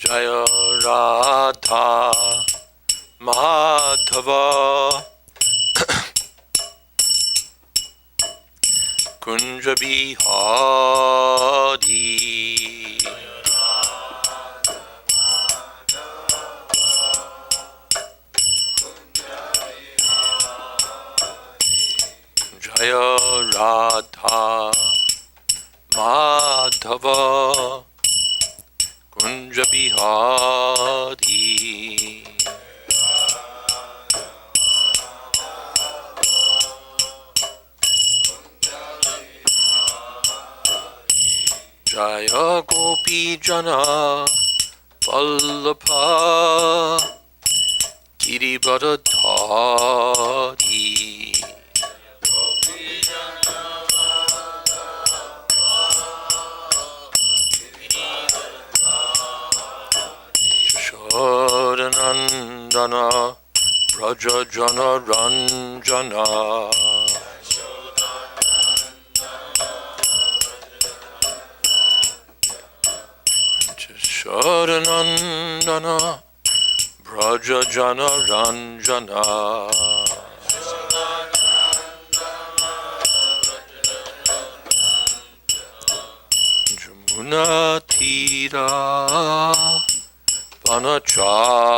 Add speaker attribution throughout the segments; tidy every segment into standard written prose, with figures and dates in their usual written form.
Speaker 1: Jaya Radha Madhava Kunja Bihari Jaya Radha Madhava Kunja Bihari Jaya Gopi Jana Vallabha Girivardhari Jashodanandana Braja Jana Ranjana Jashodanandana Braja Jana Ranjana Jamuna Tira Vanachari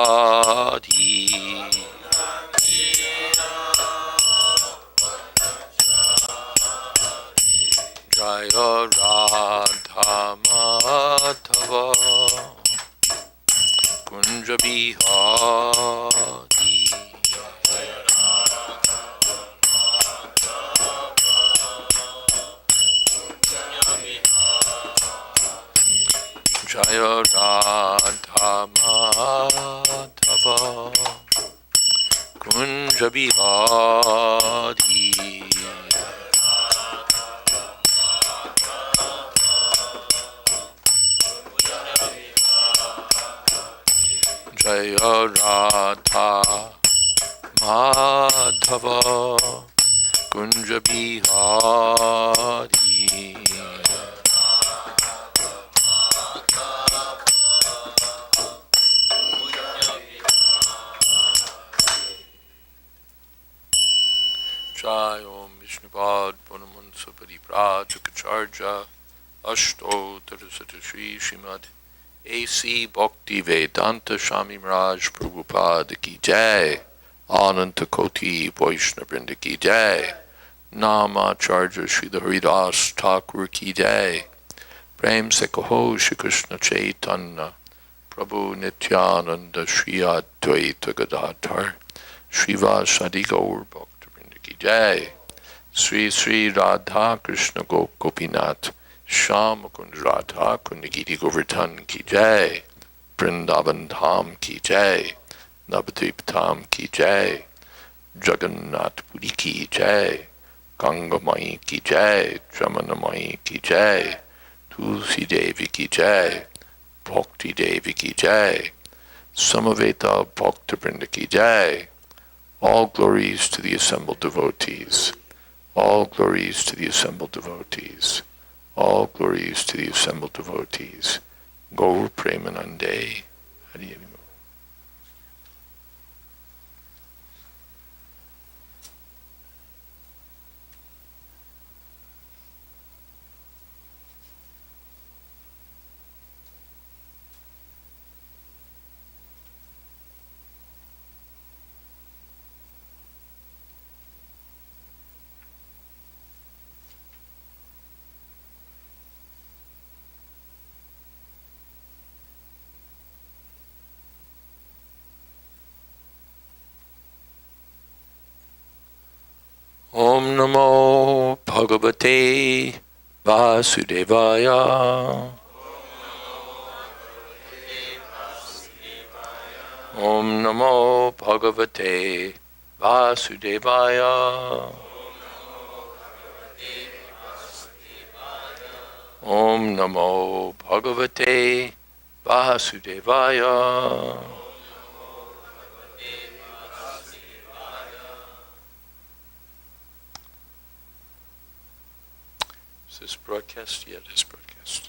Speaker 1: Jaya Radha Madhava Kunja Bihari Jaya Radha Madhava Kunja Bihari Jaya Radha Madhava Kunja Bihari Jai Om Vishnupad Purnamansa Pariprajukacharya Ashto Tarasata Shri Srimad A.C. Bhakti Vedanta Swami Maharaj Prabhupada Ki Jai Ananta Koti Vaishnavrinda Ki Jai Namacharya Srila Haridas Thakur Ki Jai Prem Se Kaho Shri Krishna Chaitanya Prabhu Nityananda Shri Advaita Gadadhar Srivasadi Gaur Bhaktivinoda Ki Jai Sri Sri Radha Krishna Gopinath Sham Kund Radha Kundagiri Govardhan Ki Jai Vrindavan Dham Ki Jai Navadvip Dham Ki Jai Jagannath Puri Ki Jai Gangamai Ki Jai Jamunamai Ki Jai Tulsi Devi Ki Jai Bhakti Devi Ki Jai Samaveta Bhaktivinoda Ki Jai. All glories to the assembled devotees. All glories to the assembled devotees. All glories to the assembled devotees. Gaur Premanande. Hari Hari. Om Namo Bhagavate Vasudevaya. Om Namo Bhagavate Vasudevaya. Om Namo Bhagavate Vasudevaya. Is this broadcast? Yeah, it is broadcast.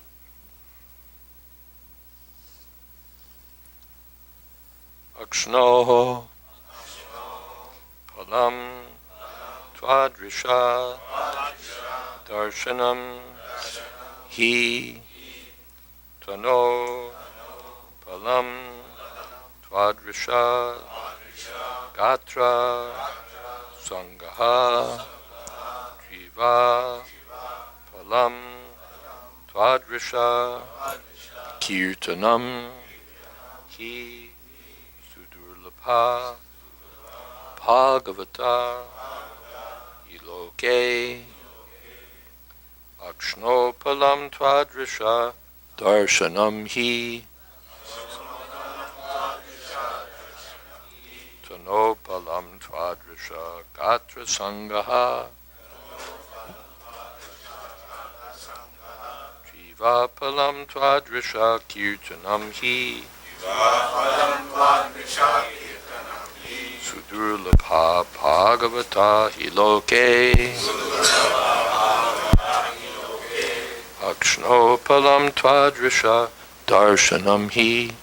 Speaker 1: Akshnoho Palam Tvadrisha Darshanam Hi Tano Palam Tvadrisha Gatra Sangaha Jiva Palam Tvadrisha Kirtanam Hi Sudurlabha Bhagavata Iloke Akshno Palam Tvadrisha Darshanam Hi Tano Palam Tvadrisha Gatra Sangaha Jiva Palam Tvadrisha Kirtanam Hi Sudurlabha Bhagavata Iloke Akshno Palam Tvadrisha Darshanam Hi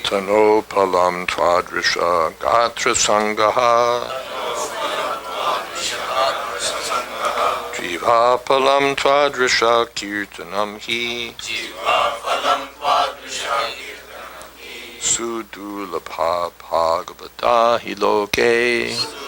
Speaker 1: Tano Palam Tvadrisha Gatra Sangaha Jiva Palam Tvadrisha Kirtanam Hi Sudurlabha Bhagavata Iloke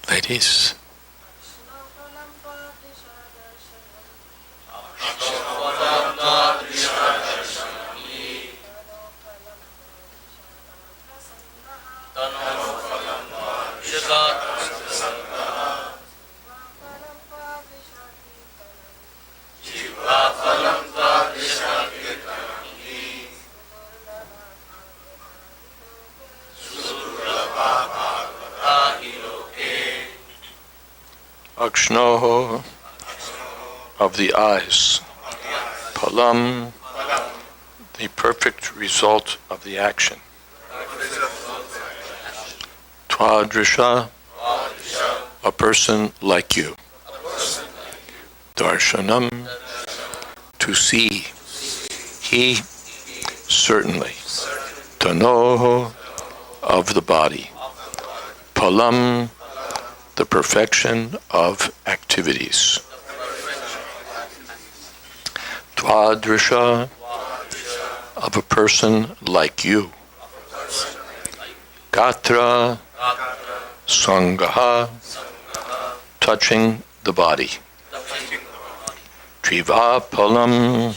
Speaker 1: Ladies. Akshnoho of the eyes, Palam, the perfect result of the action, Tvadrisha, a person like you, Darshanam, to see, he, certainly, Tanoho, of the body, Palam, the perfection of activities. Tvadrisha, of a person like you. Gatra, Sangaha, touching the body. Jiva Palam,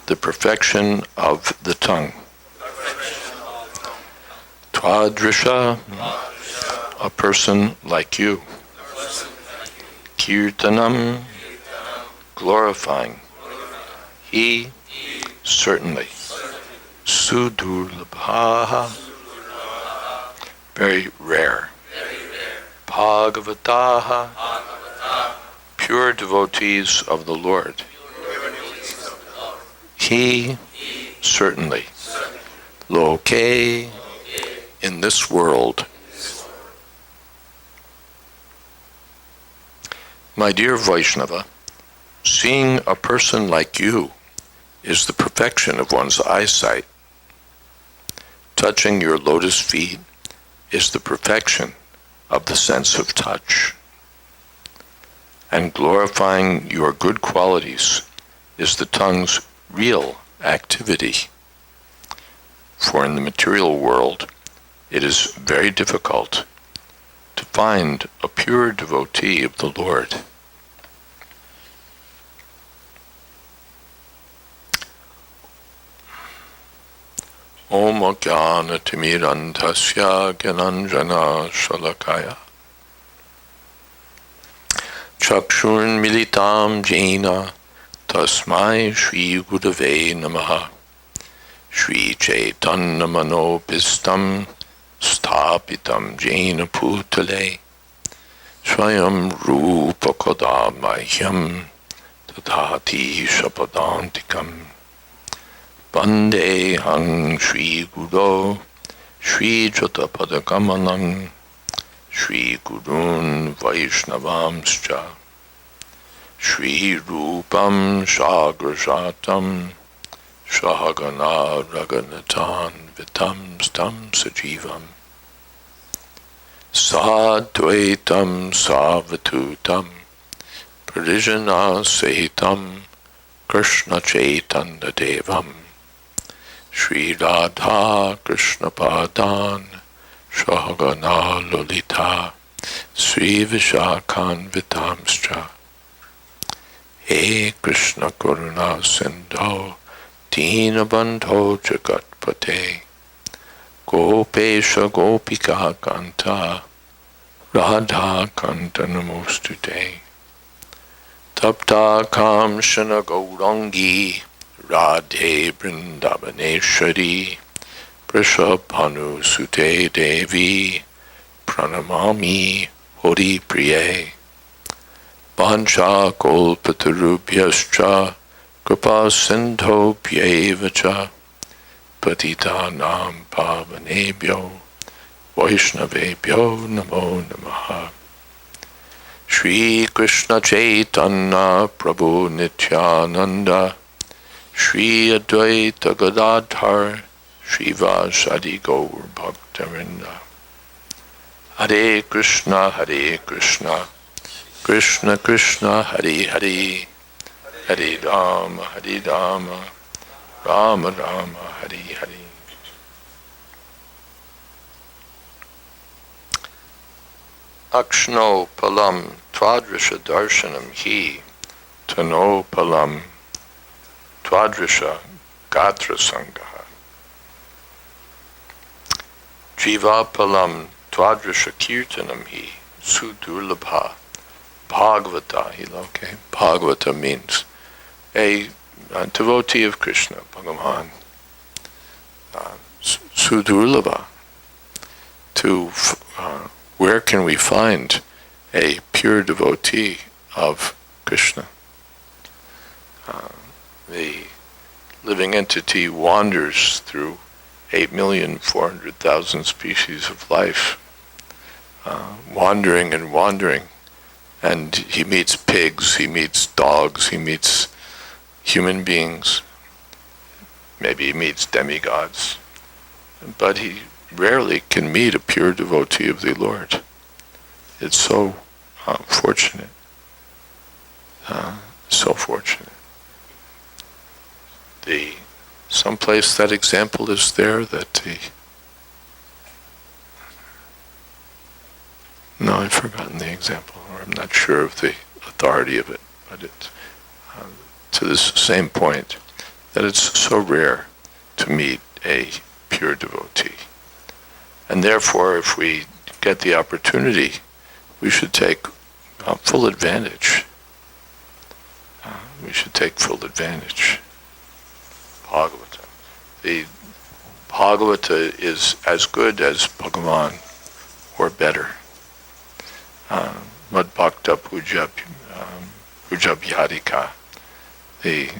Speaker 1: the perfection of the tongue. Tvadrisha, a person like you. Kirtanam, glorifying. He, certainly. Sudurlabha, very rare. Bhagavataha, pure devotees of the Lord. He certainly, loke, in this world. My dear Vaishnava, seeing a person like you is the perfection of one's eyesight. Touching your lotus feet is the perfection of the sense of touch. And glorifying your good qualities is the tongue's real activity. For in the material world, it is very difficult to find a pure devotee of the Lord. Om Jnana Timirantasya Gyananjana Shalakaya Chakshurn Militam Jena Tasmai Shri Gurave Namaha Shri Chaitanya Manopistam Sthapitam Jena Putale Swayam Rupa Kodamahyam Tadhati Shapadantikam Bande Hang Shri Guru Shri Jatapadakamanam Shri Gurun Vaishnavamscha Shri Rupam Shagrajatam Shahagana Raganatan Vitam Stam Sajivam Sadvaitam Savatutam Parijana Sahitam Krishna Chaitanya Devam Shri Radha Krishna Padan Shahagana Lolita Sri Vishakhan Vitamscha He Krishna Karuna Sindho Dinabandho Jagatpate Gopesha Gopika Kanta Radha Kanta Namostute Tapta Kamshana Gaurangi Radhe Vrindavaneshwari Prishabhanu Sute Devi Pranamami Hori Priye Vancha Kolpatarubhyascha Kripa Sindho Pyevacha Patitanam Pavanebhyo Vaishnavebhyo Namo Namaha Shri Krishna Chaitanya Prabhu Nityananda Shri Advaita Gadadhar Srivasadi Gaur Bhaktarinda Hare Krishna Krishna Krishna Hare Hare Hare Rama Rama Rama Hare Hare. Akshno Palam Twadrisha Darshanam Hi Tano Palam Twadrisha Gatra Sangaha Jiva Palam Twadrisha Kirtanam Hi Sudurlabha Bhagavata Hiloke. Bhagavata means a devotee of Krishna, Bhagavan. Sudurlabha. Where can we find a pure devotee of Krishna? The living entity wanders through 8,400,000 species of life, wandering and wandering, and he meets pigs, he meets dogs, he meets human beings, maybe he meets demigods, but he rarely can meet a pure devotee of the Lord. It's so fortunate, so fortunate. Someplace that example is there no, I've forgotten the example, or I'm not sure of the authority of it, but it's to this same point, that it's so rare to meet a pure devotee. And therefore, if we get the opportunity, we should take full advantage. We should take full advantage. Bhagavata. The Bhagavata is as good as Bhagavan, or better. Madbhakta Puja puja vyadika. The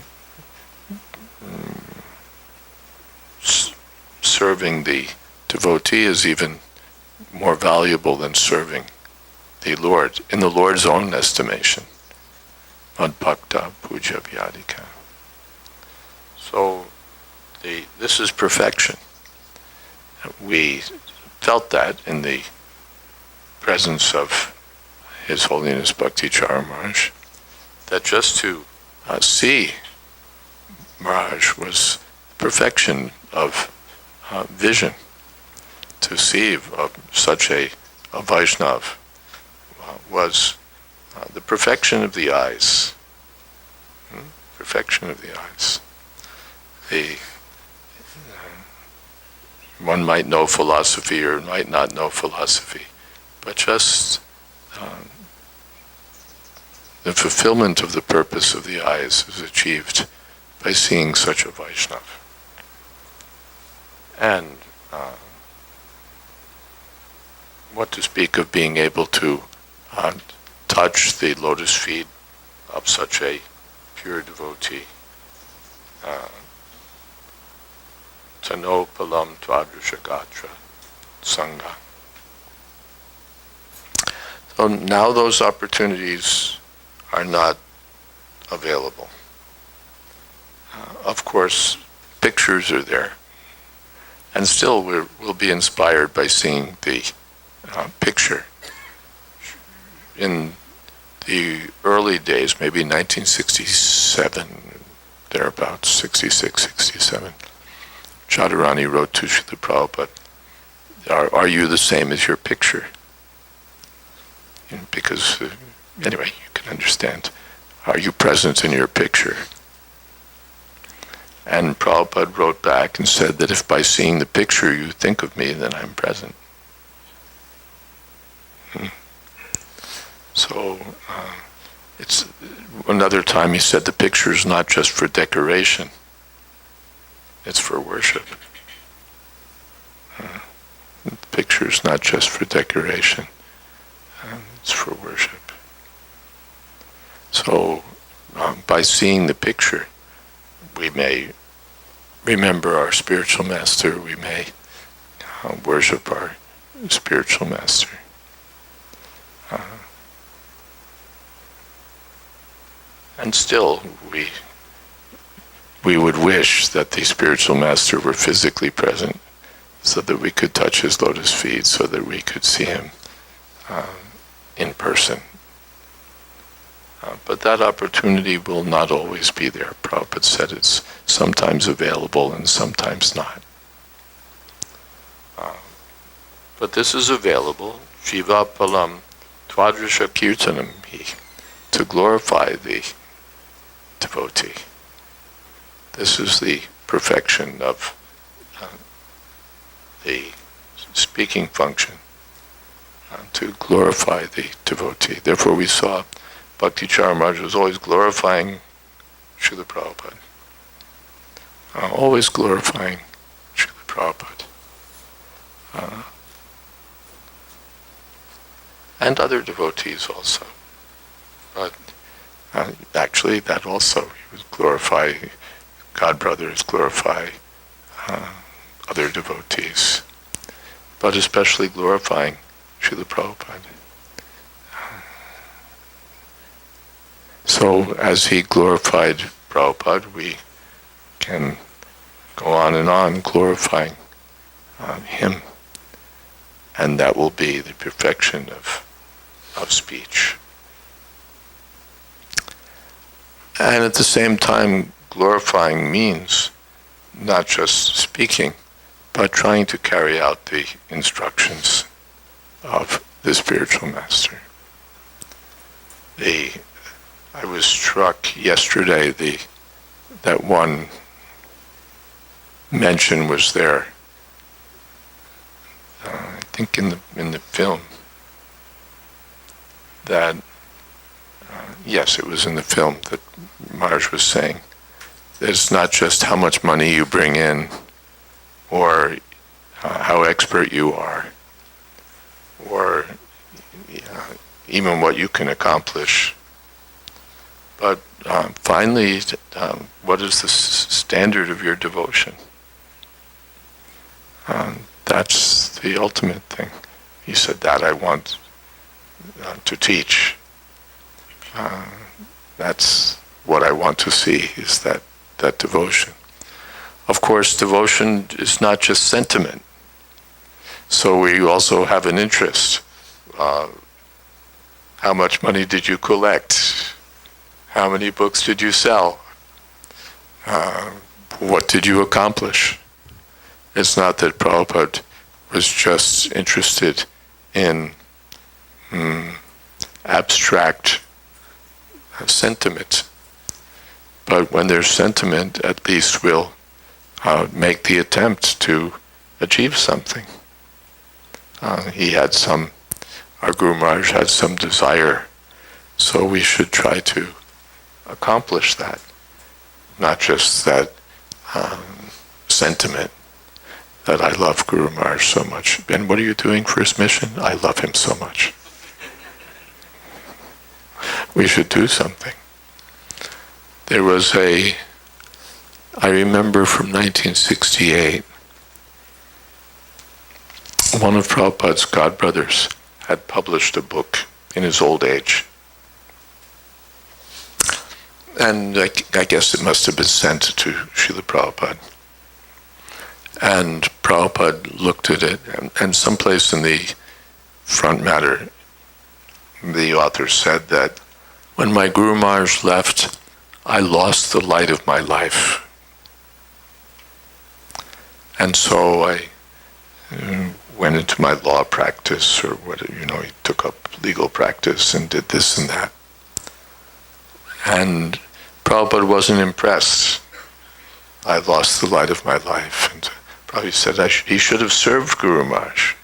Speaker 1: serving the devotee is even more valuable than serving the Lord, in the Lord's own estimation. Madbhakta puja vyadika. So this is perfection. We felt that in the presence of His Holiness Bhakti Chara Maharaj, that just to see Maharaj was perfection of vision. To see such a Vaishnav was the perfection of the eyes. Perfection of the eyes. One might know philosophy or might not know philosophy, but just the fulfillment of the purpose of the eyes is achieved by seeing such a Vaishnav. And what to speak of being able to touch the lotus feet of such a pure devotee. Tano palam tvadrushagatra sangha. So now those opportunities are not available. Of course, pictures are there, and still we'll be inspired by seeing the picture. In the early days, maybe 1967, thereabouts, 66, 67, Radharani wrote to Srila Prabhupada, are you the same as your picture? Because, anyway, you can understand, are you present in your picture? And Prabhupada wrote back and said that if by seeing the picture you think of me, then I'm present. So, it's another time he said the picture is not just for decoration, it's for worship. The picture is not just for decoration, it's for worship. So, by seeing the picture, we may remember our spiritual master, we may worship our spiritual master. And still, we would wish that the spiritual master were physically present so that we could touch his lotus feet, so that we could see him in person. But that opportunity will not always be there. Prabhupada said it's sometimes available and sometimes not. But this is available, Jiva Palam Twadrisha Kirtanam, to glorify the devotee. This is the perfection of the speaking function, to glorify the devotee. Therefore we saw Bhakti Chara Maharaj was always glorifying Srila Prabhupada. Always glorifying Srila Prabhupada. And other devotees also. But actually that also, he was glorify, godbrothers glorify other devotees. But especially glorifying Srila Prabhupada. So as he glorified Prabhupada, we can go on glorifying him. And that will be the perfection of speech. And at the same time, glorifying means not just speaking, but trying to carry out the instructions of the spiritual master. I was struck yesterday that one mention was there. I think in the film that yes, it was in the film that Maharaj was saying that it's not just how much money you bring in or how expert you are or even what you can accomplish, But finally, what is the standard of your devotion? That's the ultimate thing. He said that I want to teach. That's what I want to see, is that devotion. Of course, devotion is not just sentiment. So we also have an interest. How much money did you collect? How many books did you sell? What did you accomplish? It's not that Prabhupada was just interested in abstract sentiment. But when there's sentiment, at least we'll make the attempt to achieve something. Our Guru Maharaj had some desire, so we should try to accomplish that. Not just that sentiment that I love Guru Maharaj so much. And what are you doing for his mission? I love him so much. We should do something. There was I remember from 1968, one of Prabhupada's godbrothers had published a book in his old age. And I guess it must have been sent to Srila Prabhupada. And Prabhupada looked at it, and someplace in the front matter, the author said that when my Guru Maharaj left, I lost the light of my life. And so I went into my law practice, or he took up legal practice and did this and that. And Prabhupada wasn't impressed. I lost the light of my life. And Prabhupada said he should have served Guru Maharaj.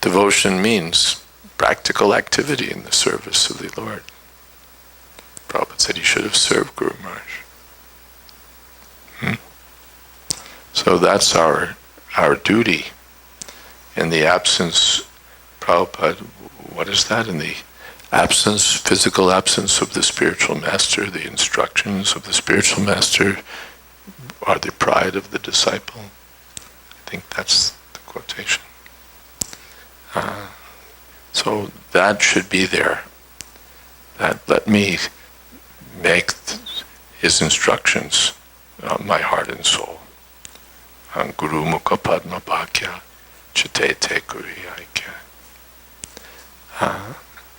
Speaker 1: Devotion means practical activity in the service of the Lord. Prabhupada said he should have served Guru Maharaj. So that's our duty. In the absence, Prabhupada, what is that? In the absence, physical absence of the spiritual master, the instructions of the spiritual master are the pride of the disciple. I think that's the quotation. So that should be there. That let me make his instructions my heart and soul. Guru Mukha Padma Bhakya Chitete Kuri Aikya.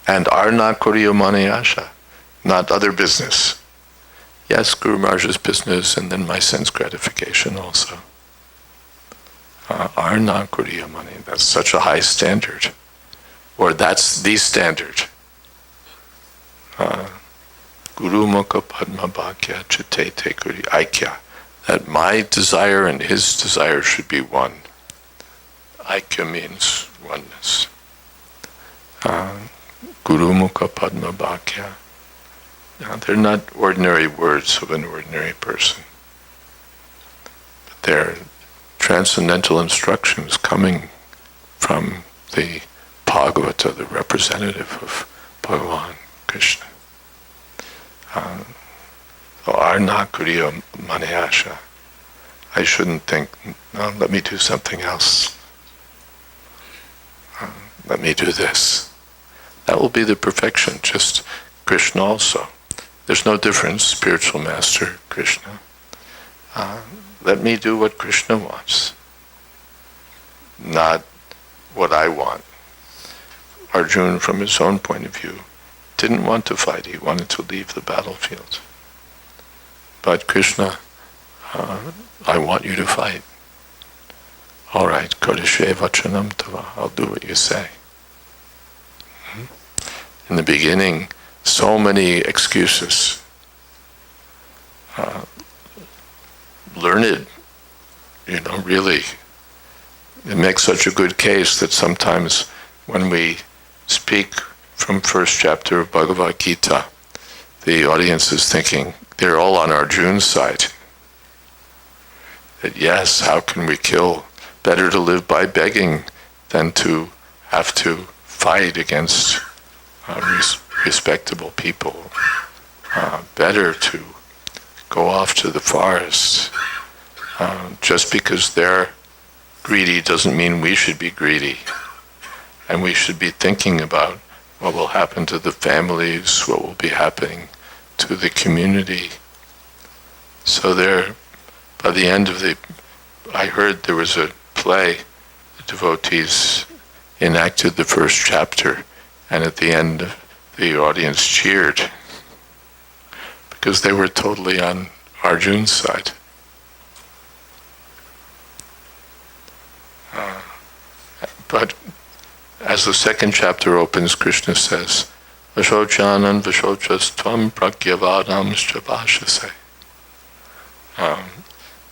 Speaker 1: And Arna Kuriya Manayasha, not other business. Yes, Guru Maharaj's business, and then my sense gratification also. Arna Kuriya Mani, that's such a high standard. Or that's the standard. Guru Mukha Padma Bhakya Chitete Kuri Aikya. That my desire and his desire should be one. Aikya means oneness. Guru Mukha Padma Bhakya. Now, they're not ordinary words of an ordinary person. But they're transcendental instructions coming from the Bhagavata, the representative of Bhagavan Krishna. Arna Kuriya Manayasha. I shouldn't think, no, let me do something else. Let me do this. That will be the perfection, just Krishna also. There's no difference, spiritual master, Krishna. Let me do what Krishna wants, not what I want. Arjuna, from his own point of view, didn't want to fight. He wanted to leave the battlefield. But Krishna, I want you to fight. All right, Kodashe Vachanam Tava, I'll do what you say. In the beginning, so many excuses. Learned, really, it makes such a good case that sometimes when we speak from first chapter of Bhagavad Gita, the audience is thinking, they're all on Arjuna's side. That yes, how can we kill? Better to live by begging than to have to fight against respectable people, better to go off to the forest. Just because they're greedy doesn't mean we should be greedy. And we should be thinking about what will happen to the families, what will be happening to the community. So by the end of I heard there was a play, the devotees enacted the first chapter, and at the end the audience cheered because they were totally on Arjun's side. But as the second chapter opens, Krishna says, Vashochanan Vashochas Tvam Pragyavadam Shabashase.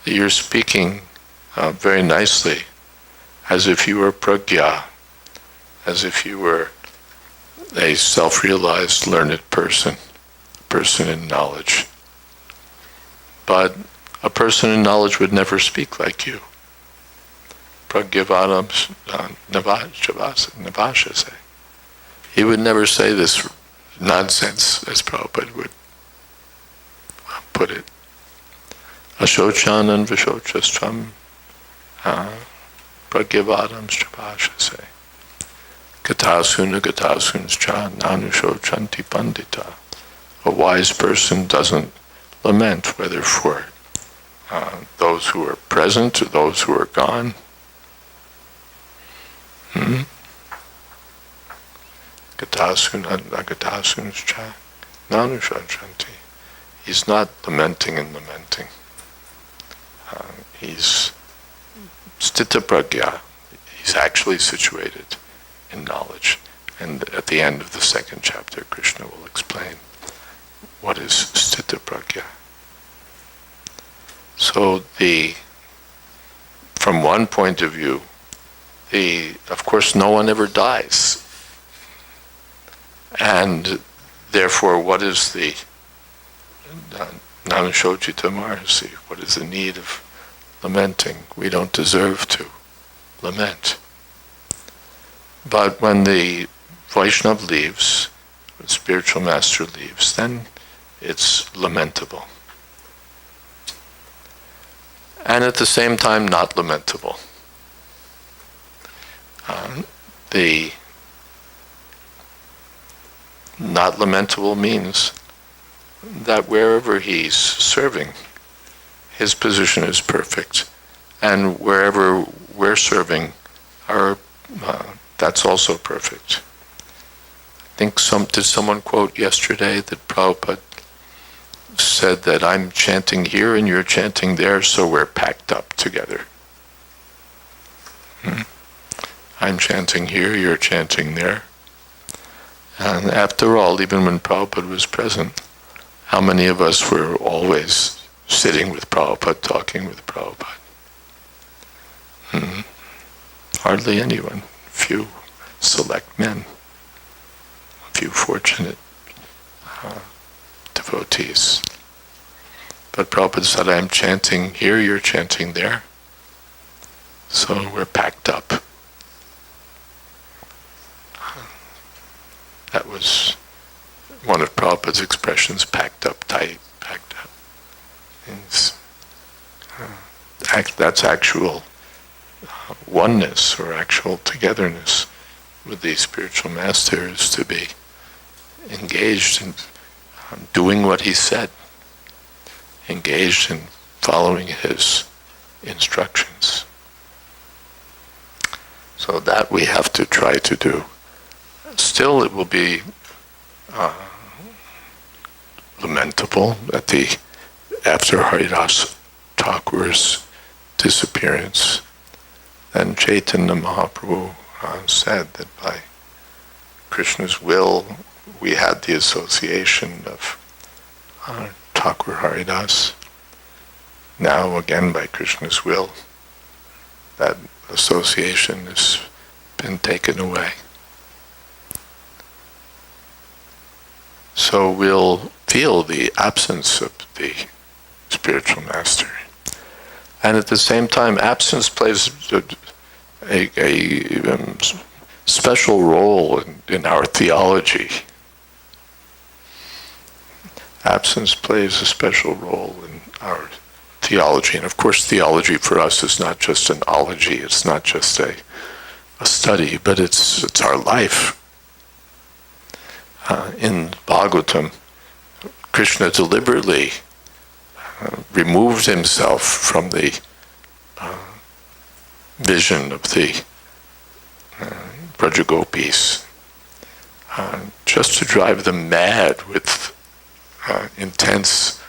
Speaker 1: You're speaking very nicely, as if you were pragya, as if you were a self-realized, learned person in knowledge. But a person in knowledge would never speak like you. Pragyavadam Navashase. He would never say this nonsense, as Prabhupada would put it. Ashochanan Vashochastram Pragyavadam Strabhashase. Gatasuna Gatasunscha Nanushochanti Pandita. A wise person doesn't lament, whether for those who are present or those who are gone. Gatasuna Nanushochanti. He's not lamenting and lamenting. He's stita pragya. He's actually situated in knowledge. And at the end of the second chapter, Krishna will explain what is stita pragya. So from one point of view, of course, no one ever dies. And therefore, what is the Nanashochita Marasi? What is the need of lamenting? We don't deserve to lament. But when the Vaishnava leaves, the spiritual master leaves, then it's lamentable. And at the same time, not lamentable. The not lamentable means that wherever he's serving, his position is perfect, and wherever we're serving, that's also perfect. I think did someone quote yesterday that Prabhupada said that I'm chanting here and you're chanting there, so we're packed up together. I'm chanting here, you're chanting there. And after all, even when Prabhupada was present, how many of us were always sitting with Prabhupada, talking with Prabhupada? Hardly anyone. Few select men. A few fortunate devotees. But Prabhupada said, I'm chanting here, you're chanting there. So we're packed up. That was one of Prabhupada's expressions, packed up tight, packed up. That's actual oneness or actual togetherness with the spiritual master, is to be engaged in doing what he said, engaged in following his instructions. So that we have to try to do. Still, it will be lamentable after Haridas Thakur's disappearance. Then Chaitanya Mahaprabhu said that by Krishna's will, we had the association of Thakur Haridas. Now, again, by Krishna's will, that association has been taken away. So we'll feel the absence of the spiritual master. And at the same time, absence plays a special role in our theology. absence plays a special role in our theology. And of course, theology for us is not just an ology, it's not just a study, but it's our life. In Bhagavatam, Krishna deliberately removed himself from the vision of the Brajagopis, just to drive them mad with intense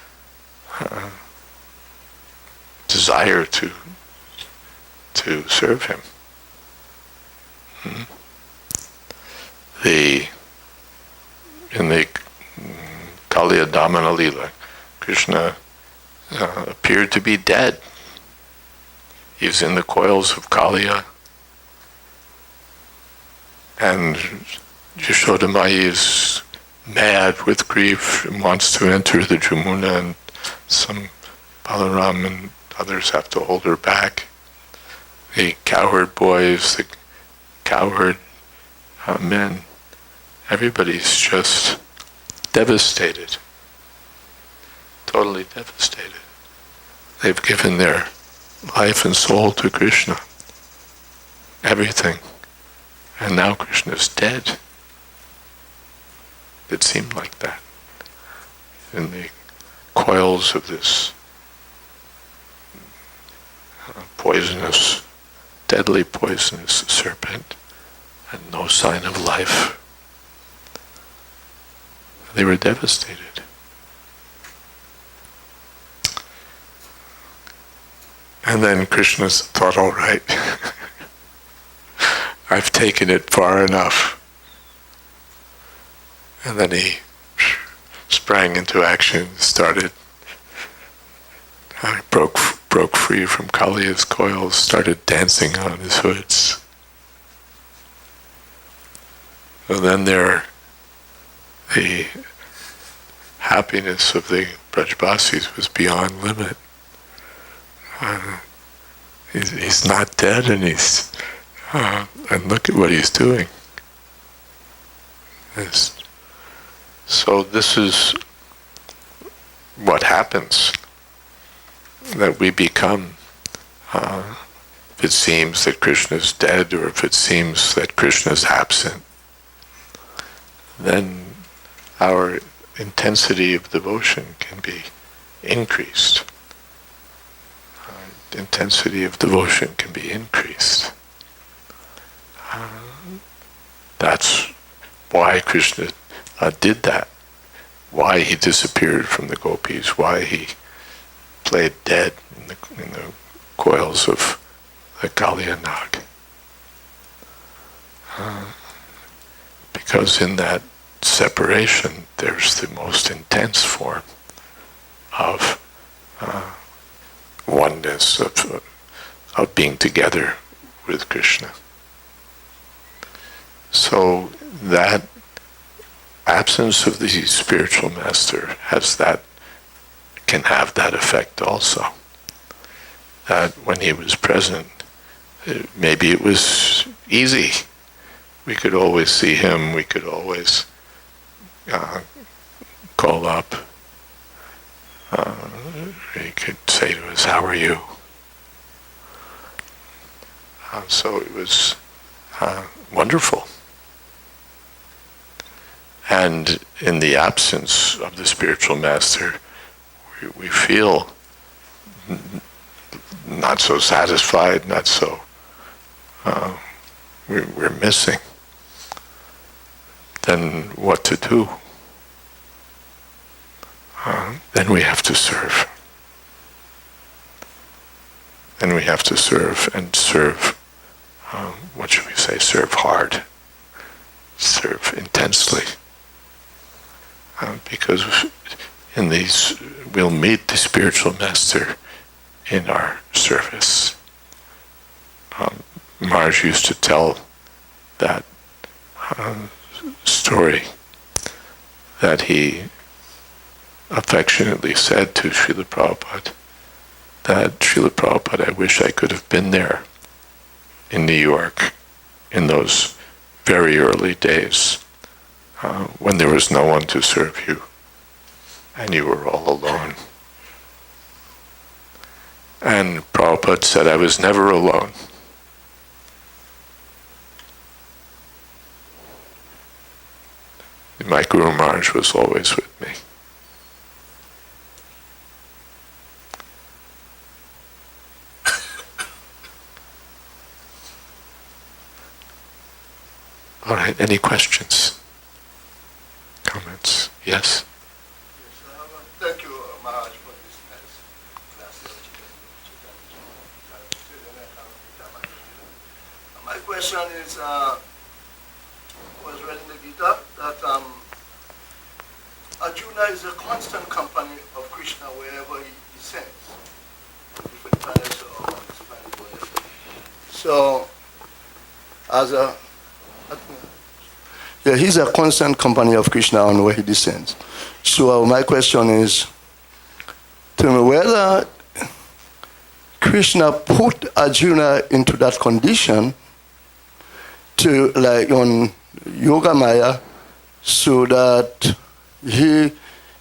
Speaker 1: desire to serve him. In the Kaliya Damana Lila, Krishna appeared to be dead. He was in the coils of Kaliya, and Yashoda Mai is mad with grief and wants to enter the Jamuna, and some Balaram and others have to hold her back. The cowherd boys, the cowherd men, everybody's just devastated, totally devastated. They've given their life and soul to Krishna, everything, and now Krishna's dead. It seemed like that in the coils of this poisonous, deadly poisonous serpent, and no sign of life. They were devastated. And then Krishna thought, all right, I've taken it far enough. And then he sprang into action, broke free from Kaliya's coils, started dancing on his hoods. So then the happiness of the Brajbasis was beyond limit. He's not dead, and and look at what he's doing. So this is what happens, that we become, if it seems that Krishna is dead, or if it seems that Krishna is absent, then our intensity of devotion can be increased. Intensity of devotion can be increased. That's why Krishna did that, why he disappeared from the gopis, why he played dead in the coils of the Kaliya Nag. Because in that separation, there's the most intense form of oneness, of being together with Krishna. So that absence of the spiritual master can have that effect also. That when he was present, maybe it was easy. We could always see him, we could always call up. He could say to us, "How are you?" So it was wonderful. And in the absence of the spiritual master, we feel not so satisfied, not so, we're missing. Then what to do? Then we have to serve. Then we have to serve, and serve, what should we say, serve hard, serve intensely. Because in these, we'll meet the spiritual master in our service. Maharaj used to tell that story that he affectionately said to Srila Prabhupada, that Srila Prabhupada, I wish I could have been there in New York in those very early days when there was no one to serve you. and you were all alone. And Prabhupada said, I was never alone. My Guru Maharaj was always with me. All right, any questions? Comments? Yes?
Speaker 2: Thank you, Maharaj, for this nice class. My question is, I was reading the Gita that Arjuna is a constant company of Krishna wherever he descends, different planets or on this planet, whatever. So, he's a constant company of Krishna on where he descends. So my question is, tell me whether Krishna put Arjuna into that condition to, like on Yoga Maya, so that he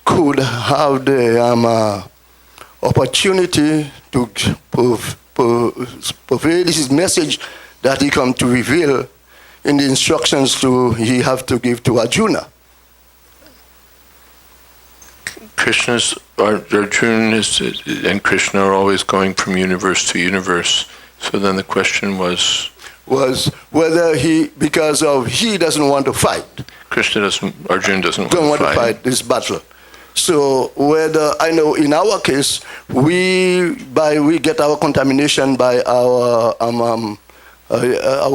Speaker 2: could have the opportunity to purvey his message that he come to reveal in the instructions he have to give to Arjuna.
Speaker 1: Arjuna and Krishna are always going from universe to universe. So then the question was
Speaker 2: whether because he doesn't want to fight.
Speaker 1: Arjuna doesn't
Speaker 2: want to fight this battle. So whether, I know in our case, we get our contamination by our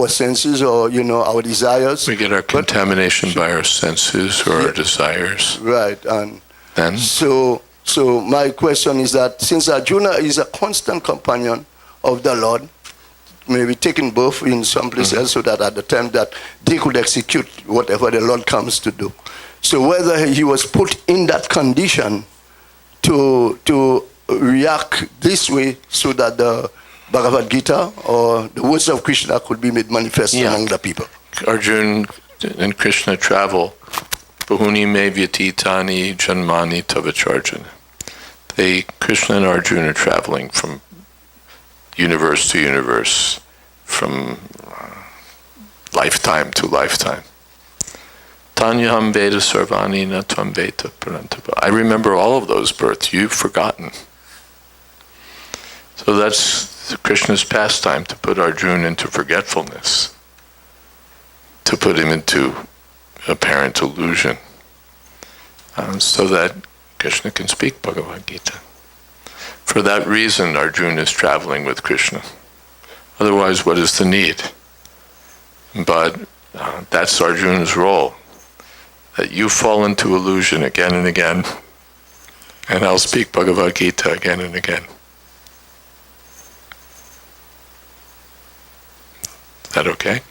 Speaker 2: senses, or our desires.
Speaker 1: We get our contamination by our senses or our desires.
Speaker 2: Right, and
Speaker 1: then
Speaker 2: so my question is that since Arjuna is a constant companion of the Lord, maybe taking birth in some places, so that at the time that they could execute whatever the Lord comes to do. So whether he was put in that condition to react this way, so that the Bhagavad Gita or the words of Krishna could be made manifest among the people.
Speaker 1: Arjuna and Krishna travel. Bahuni me vyatitani janmani tavacharjana. Krishna and Arjuna are traveling from universe to universe, from lifetime to lifetime. Tanyaham Veda Sarvani na Tvam Veta Parantapa. I remember all of those births. You've forgotten. So that's Krishna's pastime, to put Arjuna into forgetfulness, to put him into apparent illusion, so that Krishna can speak Bhagavad Gita. For that reason, Arjuna is traveling with Krishna. Otherwise, what is the need? But that's Arjuna's role, that you fall into illusion again and again, and I'll speak Bhagavad Gita again and again. Is that okay?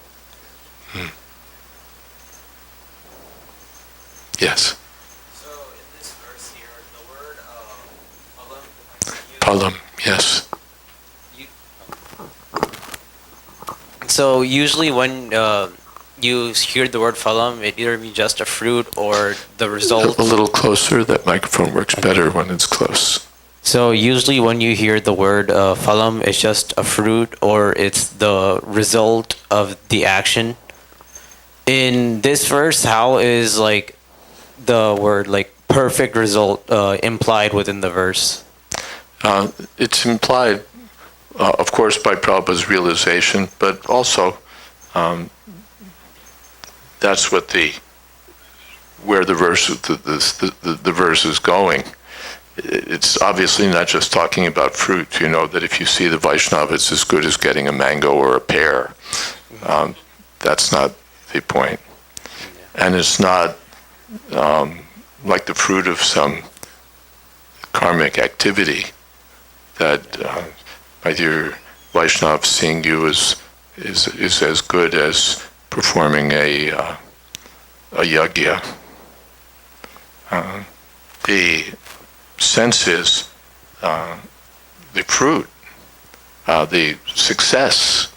Speaker 1: Yes.
Speaker 3: So in this verse here, the word phalam.
Speaker 1: Phalam, yes.
Speaker 3: So usually when you hear the word phalam, it either means just a fruit or the result.
Speaker 1: A little closer. That microphone works better when it's close.
Speaker 3: So usually when you hear the word phalam, it's just a fruit or it's the result of the action. In this verse, how is like the word like perfect result implied within the verse?
Speaker 1: It's implied, of course, by Prabhupada's realization, but also that's where the verse is going. It's obviously not just talking about fruit. That if you see the Vaishnava, it's as good as getting a mango or a pear. That's not the point. And it's not like the fruit of some karmic activity that by your Vaishnava seeing you is as good as performing a yajna. The senses, the fruit, the success.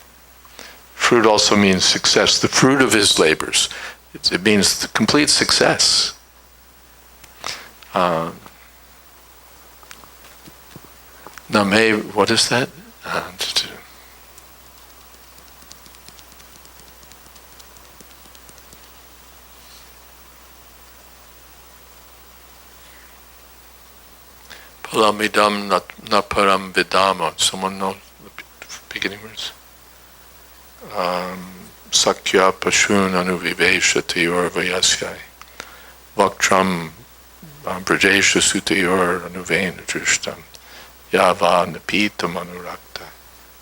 Speaker 1: Fruit also means success. The fruit of his labors. It means the complete success. Name, what is that? Palamidam naparam vidama. Someone know the beginning words? Sakya pashun anuviveshatiyor vayasyai. Vaktram brajesha sutayor anuvain drishtam. Yava napitam anurakta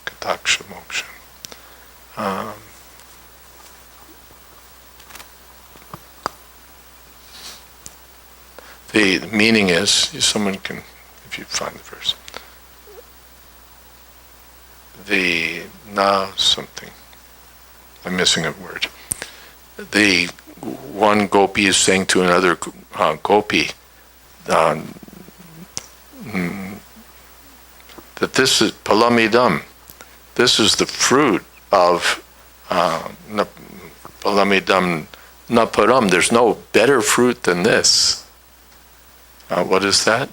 Speaker 1: kataksha moksha. The meaning is, someone can, if you find the verse, the something, I'm missing a word. The one gopi is saying to another gopi that this is palamidam, this is the fruit of palamidam naparam. There's no better fruit than this. What is that?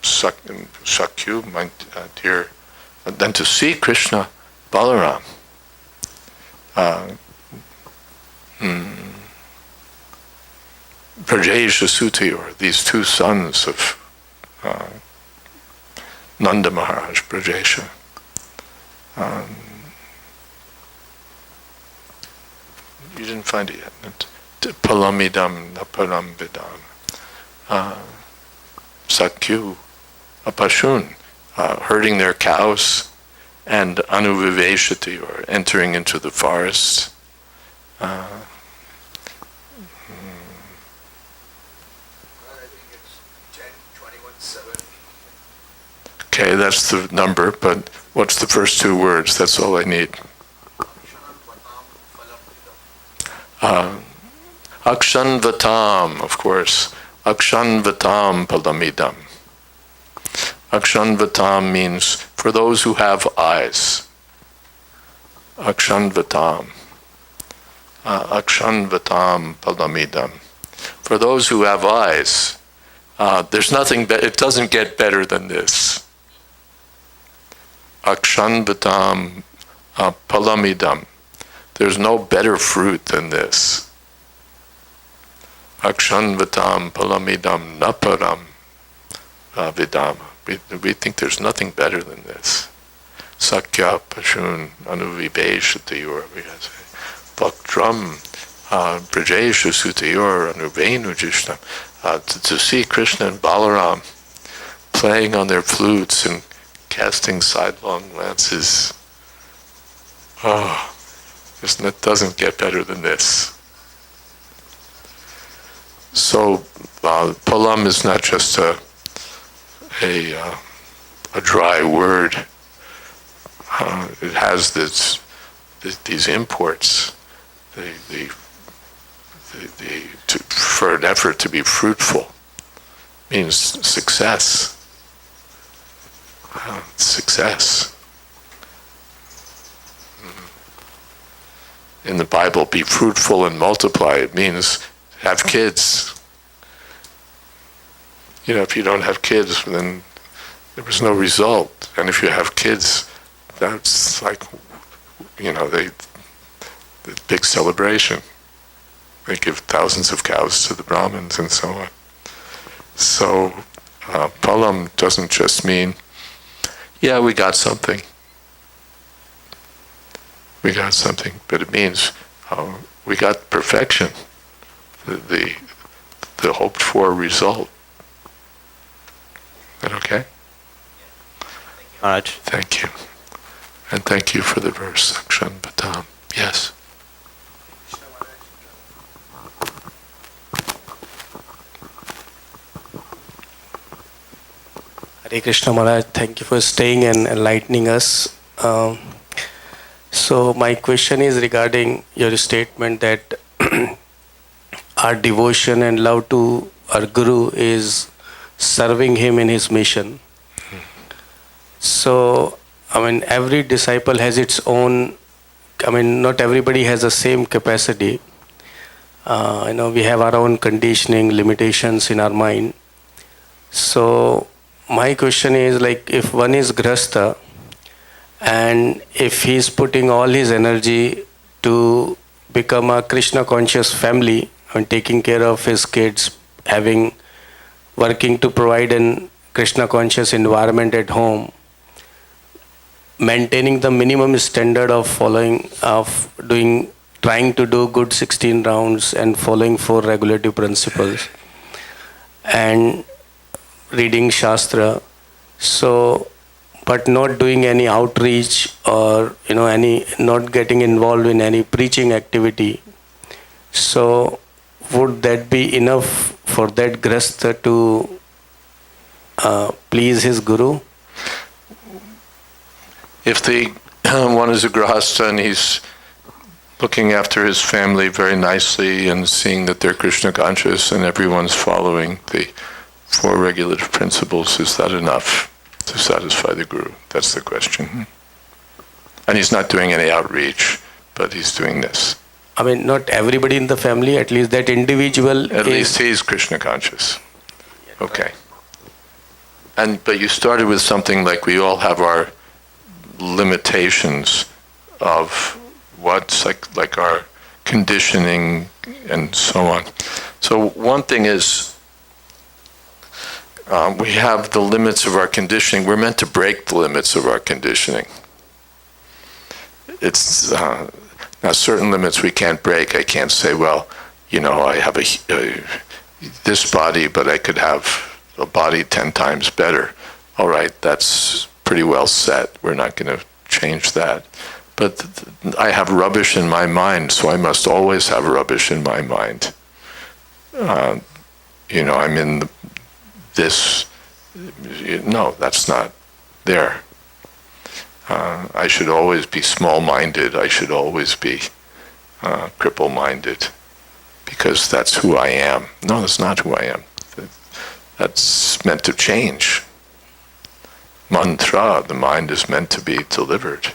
Speaker 1: Sakyu, my dear, than to see Krishna Balaram. Brajesh Sutayur, these two sons of Nanda Maharaj, Brajesha. You didn't find it yet. Palamidam naparam vidam. Sakyu, apashun, herding their cows, and anuviveshati, or entering into the forest.
Speaker 2: I think it's 10:21:7.
Speaker 1: Okay, that's the number, but what's the first two words? That's all I need. Akshan Vatam, of course. Akshan Vatam Palamidam. Akshan Vatam means for those who have eyes. Akshan Vatam. Akshan Vatam Palamidam. For those who have eyes, there's nothing, it doesn't get better than this. Akshan Vatam Palamidam. There's no better fruit than this. Akshan Vatam Palamidam Naparam Vidama. We think there's nothing better than this. Sakya Pashun Anuvibeshatayor Bhaktram Brajesha Sutayor Anuvenu Jishtam. To see Krishna and Balaram playing on their flutes and casting sidelong glances. Oh, it doesn't get better than this. So, palam is not just a dry word. It has these imports. For an effort to be fruitful means success. Success. In the Bible, be fruitful and multiply. It means have kids. If you don't have kids, then there was no result. And if you have kids, that's like, the big celebration. They give thousands of cows to the Brahmins and so on. So, palam doesn't just mean, yeah, we got something. We got something, but it means we got perfection. The hoped for result. Is that okay?
Speaker 3: Maharaj.
Speaker 1: Thank you. And thank you for the verse, Akshan Bhatam. Yes.
Speaker 4: Hare Krishna Maharaj, thank you for staying and enlightening us. So my question is regarding your statement that our devotion and love to our Guru is serving him in his mission. So, every disciple has its own, not everybody has the same capacity. We have our own conditioning, limitations in our mind. So, my question is, like, if one is grasta and if he's putting all his energy to become a Krishna conscious family and taking care of his kids, working to provide an Krishna conscious environment at home, maintaining the minimum standard of trying to do good 16 rounds and following 4 regulative principles and reading Shastra, so but not doing any outreach or not getting involved in any preaching activity. So would that be enough for that grasta to please his guru?
Speaker 1: If the one is a grahastha and he's looking after his family very nicely and seeing that they're Krishna conscious and everyone's following the 4 regulative principles, is that enough to satisfy the guru? That's the question. And he's not doing any outreach, but he's doing this.
Speaker 4: I mean, not everybody in the family, at least that individual.
Speaker 1: At least he's Krishna conscious. Okay. But you started with something like we all have our limitations of what's like our conditioning and so on. So one thing is, we have the limits of our conditioning. We're meant to break the limits of our conditioning. It's now certain limits we can't break. I can't say, well, I have this body, but I could have a body 10 times better. All right, that's pretty well set. We're not going to change that. But I have rubbish in my mind, so I must always have rubbish in my mind. I'm in this. No, that's not there. I should always be small-minded. I should always be cripple-minded, because that's who I am. No, that's not who I am. That's meant to change. Mantra, the mind is meant to be delivered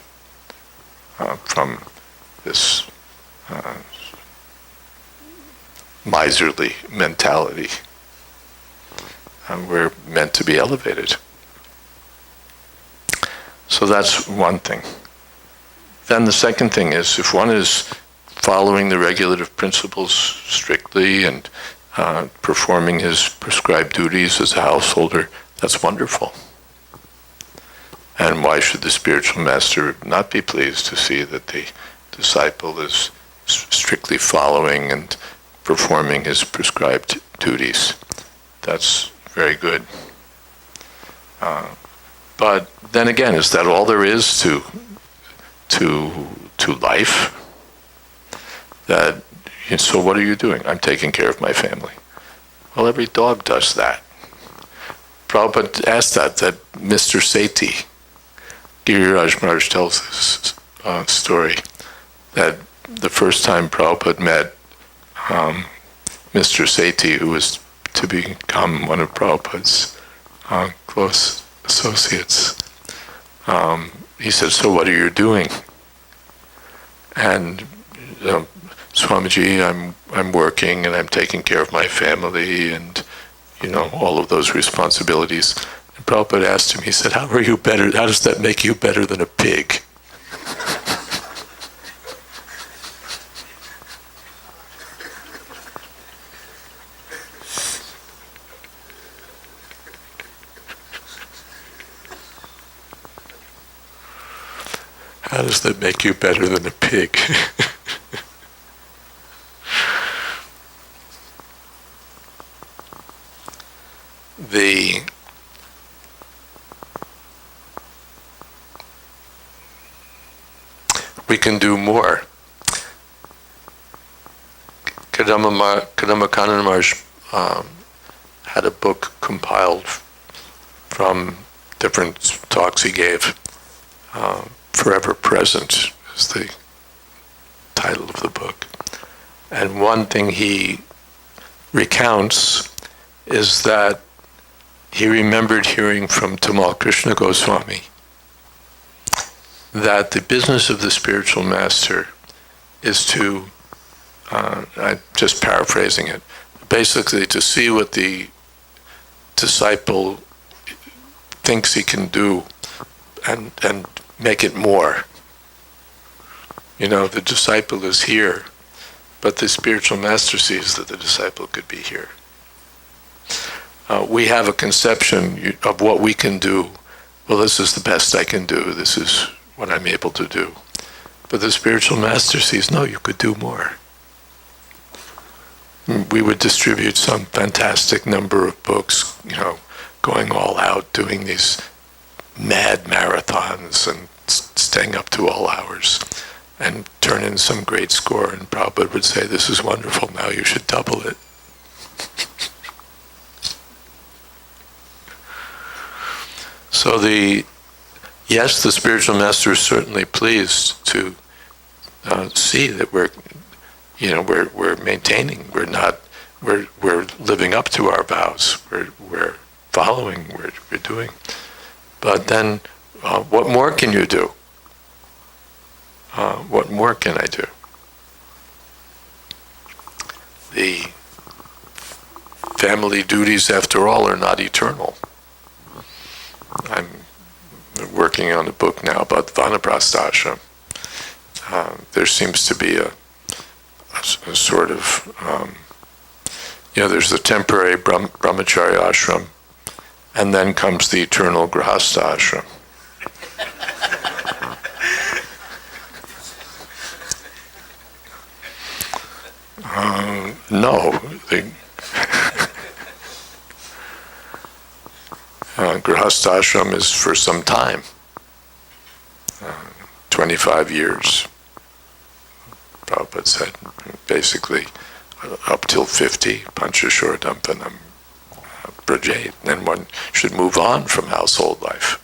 Speaker 1: from this miserly mentality. We're meant to be elevated. So that's one thing. Then the second thing is, if one is following the regulative principles strictly and performing his prescribed duties as a householder, that's wonderful. And why should the spiritual master not be pleased to see that the disciple is strictly following and performing his prescribed duties? That's very good. But then again, is that all there is to life? So what are you doing? I'm taking care of my family. Well, every dog does that. Prabhupada asked that Mr. Sethi, Giriraj Maharaj tells this story, that the first time Prabhupada met Mr. Sethi, who was to become one of Prabhupada's close associates, he said, so what are you doing? And Swamiji, I'm working and I'm taking care of my family and all of those responsibilities. And Prabhupada asked him, he said, how does that make you better than a pig? How does that make you better than a pig? We can do more. Kadamba Kanana Maharaj had a book compiled from different talks he gave. Forever Present is the title of the book. And one thing he recounts is that he remembered hearing from Tamal Krishna Goswami that the business of the spiritual master is to, I'm just paraphrasing it, basically to see what the disciple thinks he can do and make it more. You know, the disciple is here, but the spiritual master sees that the disciple could be here. We have a conception of what we can do. Well, this is the best I can do. This is what I'm able to do. But the spiritual master sees, no, you could do more. We would distribute some fantastic number of books, you know, going all out, doing these mad marathons and staying up to all hours, and turn in some great score, and Prabhupada would say, this is wonderful, now you should double it. So yes, the spiritual master is certainly pleased to see that we're maintaining, we're living up to our vows, we're following, we're doing. But then, what more can you do? What more can I do? The family duties, after all, are not eternal. I'm working on a book now about Vanaprastha ashram. There seems to be a sort of, there's the temporary brahmacharya ashram, and then comes the eternal grihastha ashram. No, the grihastha ashram is for some time, 25 years. Prabhupada said, basically, up till 50, panchashordampanam brajet, then one should move on from household life.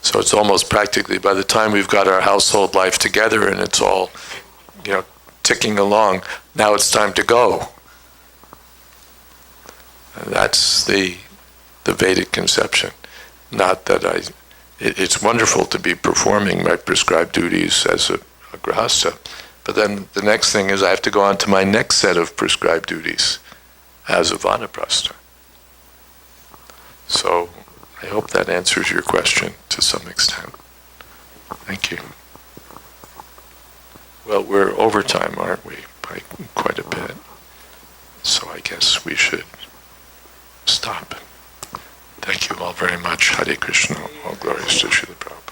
Speaker 1: So it's almost practically, by the time we've got our household life together and it's all, ticking along, now it's time to go. And that's the Vedic conception. Not that it's wonderful to be performing my prescribed duties as a grihastha, but then the next thing is I have to go on to my next set of prescribed duties as a vanaprastha. So I hope that answers your question to some extent. Thank you. Well, we're over time, aren't we? By quite a bit. So I guess we should stop. Thank you all very much. Hare Krishna. All glories to Srila Prabhupada.